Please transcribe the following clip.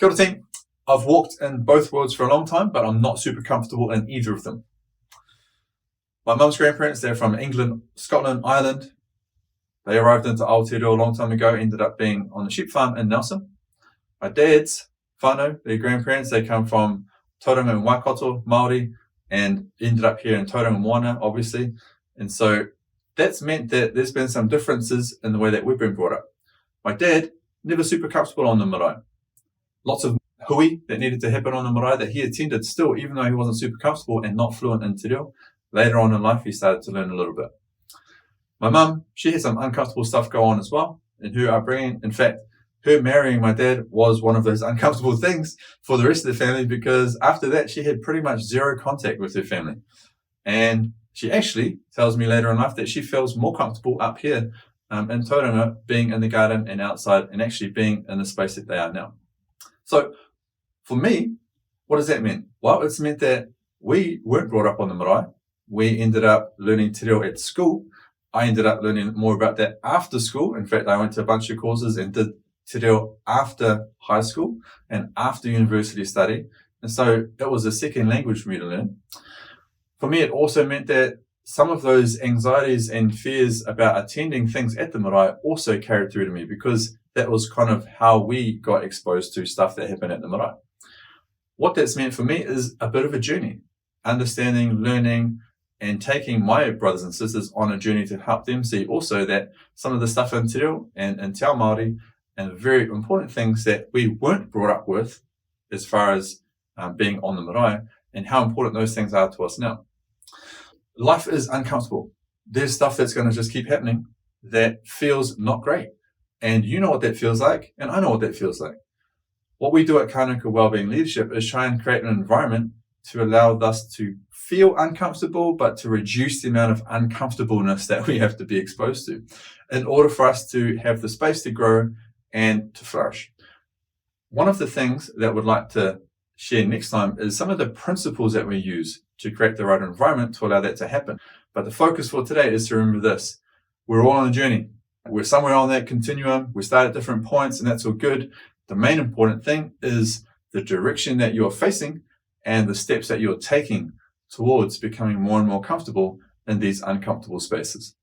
Kia ora team. I've walked in both worlds for a long time, but I'm not super comfortable in either of them. My mum's grandparents, they're from England, Scotland, Ireland. They arrived into Aotearoa a long time ago, ended up being on a sheep farm in Nelson. My dad's whānau, their grandparents, they come from Tauranga and Waikato, Māori, and ended up here in Tauranga Moana, obviously. And so that's meant that there's been some differences in the way that we've been brought up. My dad, never super comfortable on the marae. Lots of hui that needed to happen on the marae that he attended still, even though he wasn't super comfortable and not fluent in te reo. Later on in life, he started to learn a little bit. My mum, she had some uncomfortable stuff go on as well in her upbringing. In fact, her marrying my dad was one of those uncomfortable things for the rest of the family, because after that, she had pretty much zero contact with her family. And she actually tells me later in life that she feels more comfortable up here in Tauranga, being in the garden and outside, and actually being in the space that they are now. So for me, what does that mean? Well, it's meant that we weren't brought up on the marae. We ended up learning te reo at school. I ended up learning more about that after school. In fact, I went to a bunch of courses and did te reo after high school and after university study. And so it was a second language for me to learn. For me, it also meant that some of those anxieties and fears about attending things at the marae also carried through to me, because that was kind of how we got exposed to stuff that happened at the marae. What that's meant for me is a bit of a journey, understanding, learning, and taking my brothers and sisters on a journey to help them see also that some of the stuff in te reo and in te ao Māori and very important things that we weren't brought up with as far as being on the marae, and how important those things are to us now. Life is uncomfortable. There's stuff that's going to just keep happening that feels not great. And you know what that feels like, and I know what that feels like. What we do at Kānuku Wellbeing Leadership is try and create an environment to allow us to feel uncomfortable, but to reduce the amount of uncomfortableness that we have to be exposed to in order for us to have the space to grow and to flourish. One of the things that we'd like to share next time is some of the principles that we use to create the right environment to allow that to happen. But the focus for today is to remember this. We're all on a journey. We're somewhere on that continuum. We start at different points, and that's all good. The main important thing is the direction that you're facing and the steps that you're taking towards becoming more and more comfortable in these uncomfortable spaces.